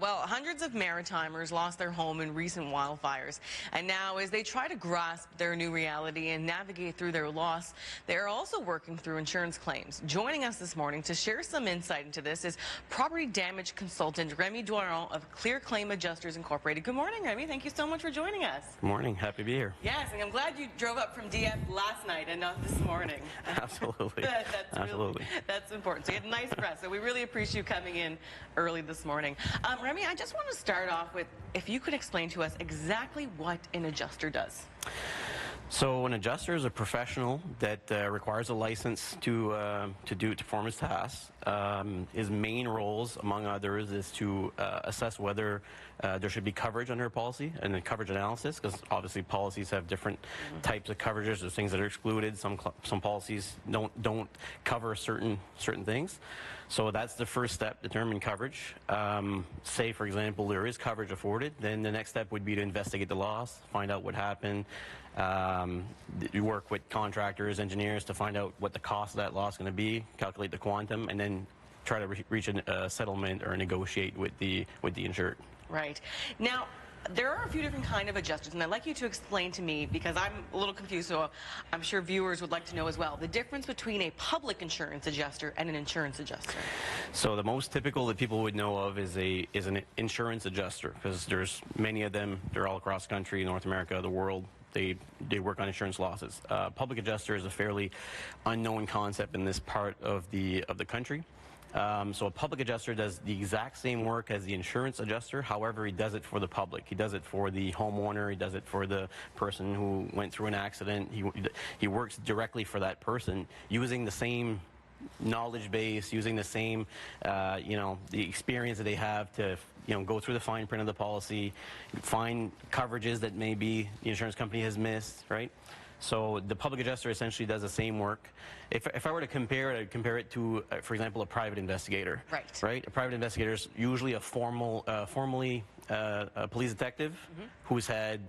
Well, hundreds of Maritimers lost their home in recent wildfires. And now, as they try to grasp their new reality and navigate through their loss, they are also working through insurance claims. Joining us this morning to share some insight into this is property damage consultant Remi Doiron of ClearClaim Adjusters Incorporated. Good morning, Remi. Thank you so much for joining us. Good morning. Happy to be here. Yes, and I'm glad you drove up from DF last night and not this morning. Absolutely. Absolutely. That's important. So you had a nice rest. So we really appreciate you coming in early this morning. Remi, I just want to start off with, if you could explain to us exactly what an adjuster does. So an adjuster is a professional that requires a license to perform his tasks. His main roles, among others, is to assess whether there should be coverage under a policy and a coverage analysis, because obviously policies have different types of coverages. There's things that are excluded. Some policies don't cover certain things. So that's the first step, determine coverage. Say, for example, there is coverage afforded, then the next step would be to investigate the loss, find out what happened. You work with contractors, engineers to find out what the cost of that loss is going to be, calculate the quantum, and then try to reach a settlement or negotiate with the insured. Right. Now, there are a few different kind of adjusters, and I'd like you to explain to me, because I'm a little confused, so I'm sure viewers would like to know as well, the difference between a public insurance adjuster and an insurance adjuster. So the most typical that people would know of is an insurance adjuster, because there's many of them. They're all across the country, North America, the world. They work on insurance losses. Public adjuster is a fairly unknown concept in this part of the country. So a public adjuster does the exact same work as the insurance adjuster. However, he does it for the public. He does it for the homeowner. He does it for the person who went through an accident. He works directly for that person using the same knowledge base, using the same, the experience that they have to, go through the fine print of the policy, find coverages that maybe the insurance company has missed, right? So the public adjuster essentially does the same work. If I were to compare it, I'd compare it to, for example, a private investigator. Right. A private investigator is usually a formally a police detective who's had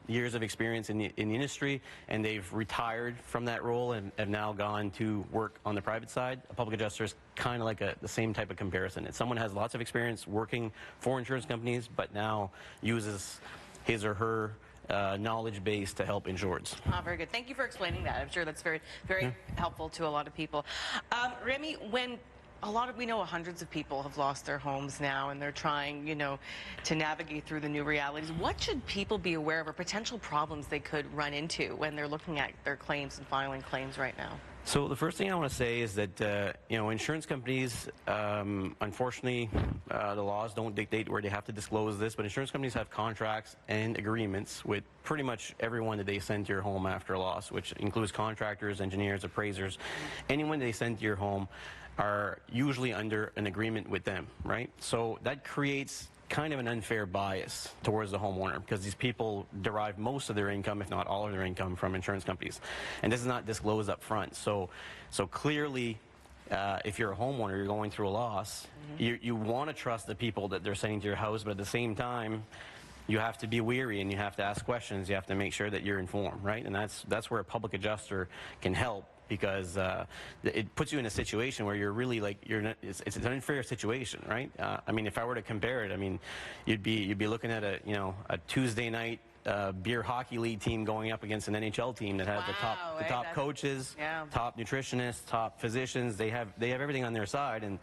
years of experience in the industry, and they've retired from that role and have now gone to work on the private side. A public adjuster is kind of like the same type of comparison. It's someone who has lots of experience working for insurance companies, but now uses his or her knowledge base to help insureds. Very good. Thank you for explaining that. I'm sure that's very helpful to a lot of people. Remi, when we know hundreds of people have lost their homes now, and they're trying, to navigate through the new realities. What should people be aware of, or potential problems they could run into when they're looking at their claims and filing claims right now? So the first thing I want to say is that insurance companies, unfortunately, the laws don't dictate where they have to disclose this, but insurance companies have contracts and agreements with pretty much everyone that they send to your home after a loss, which includes contractors, engineers, appraisers. Anyone they send to your home are usually under an agreement with them, right? So that creates kind of an unfair bias towards the homeowner, because these people derive most of their income, if not all of their income, from insurance companies, and this is not disclosed up front. So clearly, if you're a homeowner, you're going through a loss, you want to trust the people that they're sending to your house, but at the same time, you have to be wary and you have to ask questions. You have to make sure that you're informed, right? And that's where a public adjuster can help, because it puts you in a situation where you're really it's an unfair situation, right? I mean, if I were to compare it, I mean, you'd be looking at a Tuesday night beer hockey league team going up against an NHL team that has the top coaches, top nutritionists, top physicians. They have everything on their side, and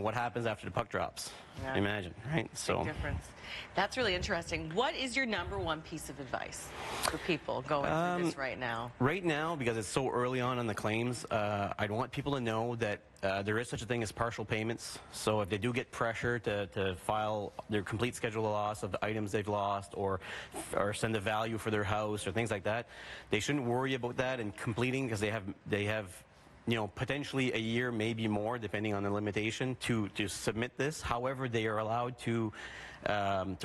what happens after the puck drops? Imagine, right? Big difference. That's really interesting. What is your #1 piece of advice for people going through this right now? Right now, because it's so early on the claims, I'd want people to know that there is such a thing as partial payments. So if they do get pressure to file their complete schedule of loss of the items they've lost, or send a value for their house or things like that, they shouldn't worry about that and completing, because they have potentially a year, maybe more, depending on the limitation, to submit this. However, they are allowed to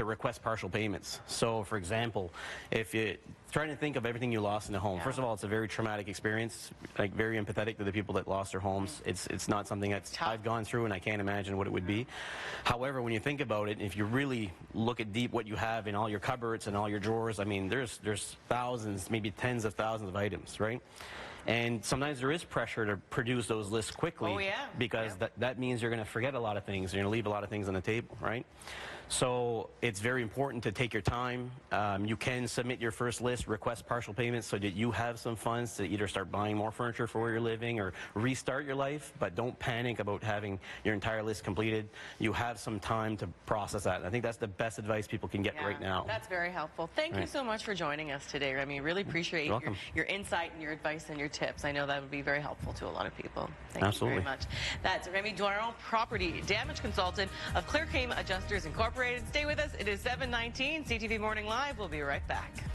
request partial payments. So, for example, if you're trying to think of everything you lost in the home, first of all, it's a very traumatic experience, very empathetic to the people that lost their homes. It's not something that I've gone through, and I can't imagine what it would be. However, when you think about it, if you really look at deep what you have in all your cupboards and all your drawers, I mean, there's thousands, maybe tens of thousands of items, right? And sometimes there is pressure to produce those lists quickly, because that means you're going to forget a lot of things. You're going to leave a lot of things on the table, right? So it's very important to take your time. You can submit your first list, request partial payments so that you have some funds to either start buying more furniture for where you're living or restart your life, but don't panic about having your entire list completed. You have some time to process that. I think that's the best advice people can get right now. That's very helpful. Thank you so much for joining us today, Remi. Really appreciate your insight and your advice and your tips. I know that would be very helpful to a lot of people. Thank you very much. That's Remi Doiron, property damage consultant of ClearClaim Adjusters Incorporated. Stay with us. It is 7:19. CTV Morning Live. We'll be right back.